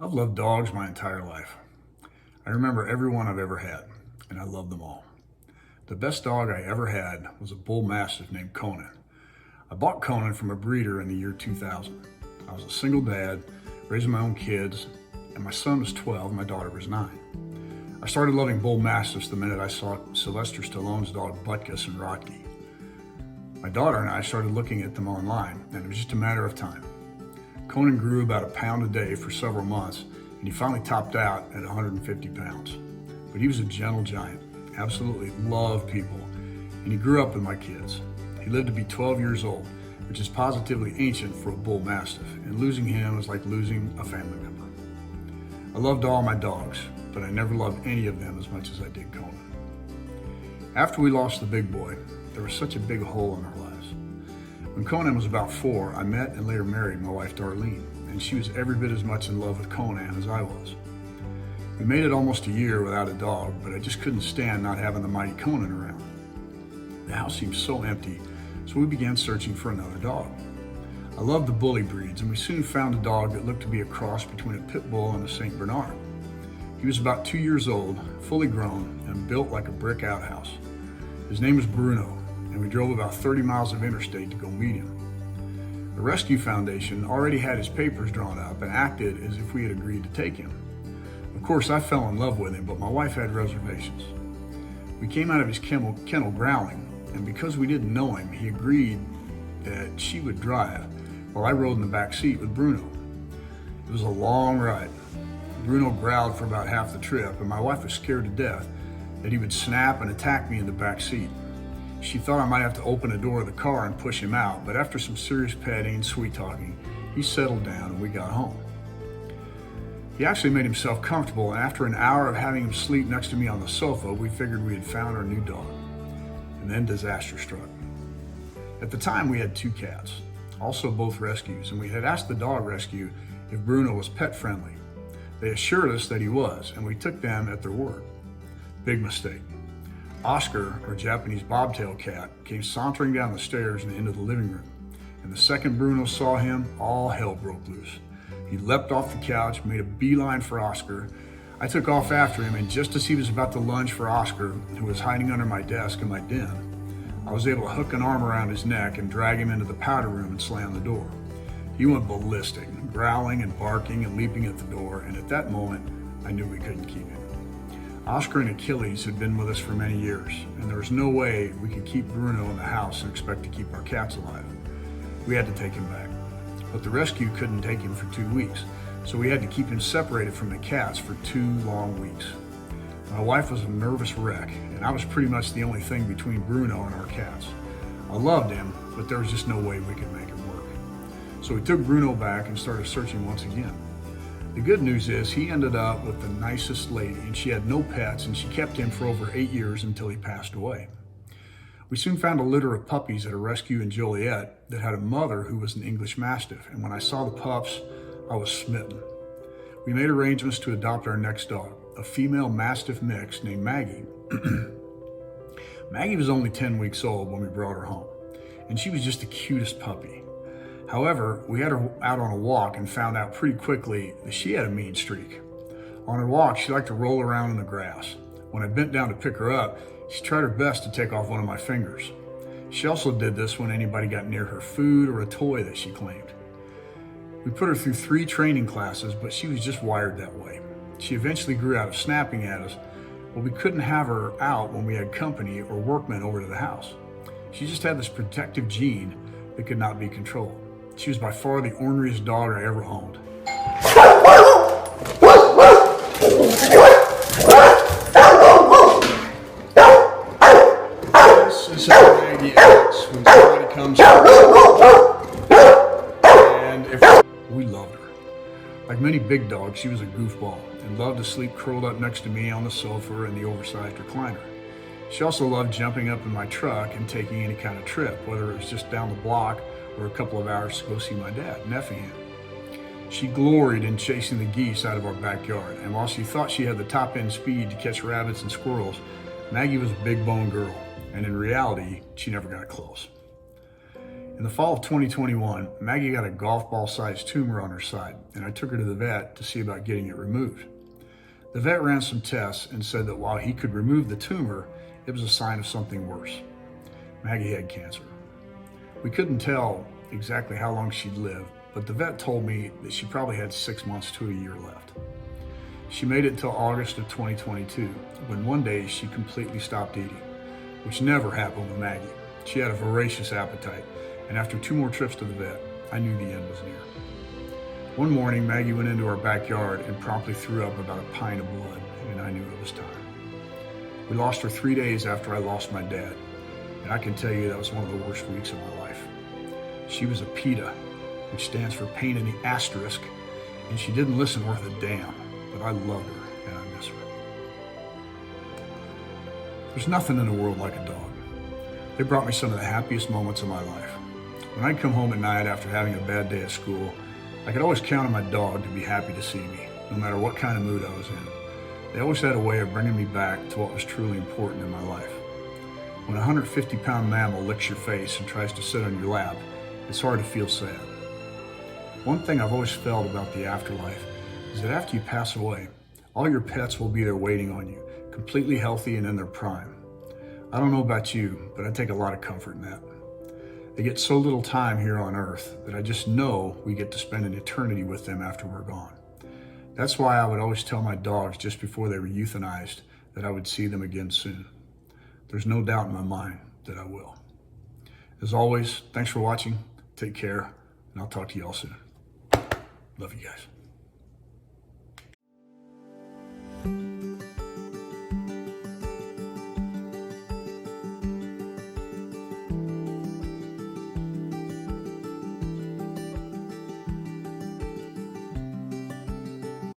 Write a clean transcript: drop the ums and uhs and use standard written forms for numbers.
I've loved dogs my entire life. I remember every one I've ever had, and I love them all. The best dog I ever had was a bull mastiff named Conan. I bought Conan from a breeder in the year 2000. I was a single dad, raising my own kids, and my son was 12, my daughter was 9. I started loving bull mastiffs the minute I saw Sylvester Stallone's dog Butkus and Rocky. My daughter and I started looking at them online, and it was just a matter of time. Conan grew about a pound a day for several months, and he finally topped out at 150 pounds. But he was a gentle giant, absolutely loved people, and he grew up with my kids. He lived to be 12 years old, which is positively ancient for a bull mastiff, and losing him was like losing a family member. I loved all my dogs, but I never loved any of them as much as I did Conan. After we lost the big boy, there was such a big hole in our lives. When Conan was about 4, I met and later married my wife Darlene, and she was every bit as much in love with Conan as I was. We made it almost a year without a dog, but I just couldn't stand not having the mighty Conan around. The house seemed so empty, so we began searching for another dog. I loved the bully breeds, and we soon found a dog that looked to be a cross between a pit bull and a St. Bernard. He was about 2 years old, fully grown, and built like a brick outhouse. His name was Bruno, and we drove about 30 miles of interstate to go meet him. The Rescue Foundation already had his papers drawn up and acted as if we had agreed to take him. Of course, I fell in love with him, but my wife had reservations. We came out of his kennel growling, and because we didn't know him, he agreed that she would drive while I rode in the back seat with Bruno. It was a long ride. Bruno growled for about half the trip, and my wife was scared to death that he would snap and attack me in the back seat. She thought I might have to open the door of the car and push him out, but after some serious petting and sweet talking, he settled down and we got home. He actually made himself comfortable, and after an hour of having him sleep next to me on the sofa, we figured we had found our new dog. And then disaster struck. At the time, we had 2 cats, also both rescues, and we had asked the dog rescue if Bruno was pet friendly. They assured us that he was, and we took them at their word. Big mistake. Oscar, our Japanese bobtail cat, came sauntering down the stairs and into the living room. And the second Bruno saw him, all hell broke loose. He leapt off the couch, made a beeline for Oscar. I took off after him, and just as he was about to lunge for Oscar, who was hiding under my desk in my den, I was able to hook an arm around his neck and drag him into the powder room and slam the door. He went ballistic, growling and barking and leaping at the door, and at that moment, I knew we couldn't keep him. Oscar and Achilles had been with us for many years, and there was no way we could keep Bruno in the house and expect to keep our cats alive. We had to take him back. But the rescue couldn't take him for 2 weeks, so we had to keep him separated from the cats for 2 long weeks. My wife was a nervous wreck, and I was pretty much the only thing between Bruno and our cats. I loved him, but there was just no way we could make it work. So we took Bruno back and started searching once again. The good news is he ended up with the nicest lady, and she had no pets, and she kept him for over 8 years until he passed away. We soon found a litter of puppies at a rescue in Joliet that had a mother who was an English Mastiff, and when I saw the pups, I was smitten. We made arrangements to adopt our next dog, a female Mastiff mix named Maggie. Maggie was only 10 weeks old when we brought her home, and she was just the cutest puppy. However, we had her out on a walk and found out pretty quickly that she had a mean streak. On her walk, she liked to roll around in the grass. When I bent down to pick her up, she tried her best to take off one of my fingers. She also did this when anybody got near her food or a toy that she claimed. We put her through 3 training classes, but she was just wired that way. She eventually grew out of snapping at us, but we couldn't have her out when we had company or workmen over to the house. She just had this protective gene that could not be controlled. She was by far the orneriest dog I ever owned. This is how Maggie acts when somebody comes and if we loved her. Like many big dogs, she was a goofball and loved to sleep curled up next to me on the sofa in the oversized recliner. She also loved jumping up in my truck and taking any kind of trip, whether it was just down the block or a couple of hours to go see my dad in Effingham. She gloried in chasing the geese out of our backyard, and while she thought she had the top end speed to catch rabbits and squirrels, Maggie was a big bone girl, and in reality, she never got close. In the fall of 2021, Maggie got a golf ball sized tumor on her side, and I took her to the vet to see about getting it removed. The vet ran some tests and said that while he could remove the tumor, it was a sign of something worse. Maggie had cancer. We couldn't tell exactly how long she'd live, but the vet told me that she probably had 6 months to a year left. She made it until August of 2022, when one day she completely stopped eating, which never happened with Maggie. She had a voracious appetite, and after 2 more trips to the vet, I knew the end was near. One morning, Maggie went into our backyard and promptly threw up about a pint of blood, and I knew it was time. We lost her 3 days after I lost my dad, and I can tell you that was one of the worst weeks of my life. She was a PETA, which stands for pain in the asterisk, and she didn't listen worth a damn, but I loved her and I miss her. There's nothing in the world like a dog. They brought me some of the happiest moments of my life. When I'd come home at night after having a bad day at school, I could always count on my dog to be happy to see me, no matter what kind of mood I was in. They always had a way of bringing me back to what was truly important in my life. When a 150-pound mammal licks your face and tries to sit on your lap, it's hard to feel sad. One thing I've always felt about the afterlife is that after you pass away, all your pets will be there waiting on you, completely healthy and in their prime. I don't know about you, but I take a lot of comfort in that. They get so little time here on Earth that I just know we get to spend an eternity with them after we're gone. That's why I would always tell my dogs just before they were euthanized that I would see them again soon. There's no doubt in my mind that I will. As always, thanks for watching, take care, and I'll talk to you all soon. Love you guys.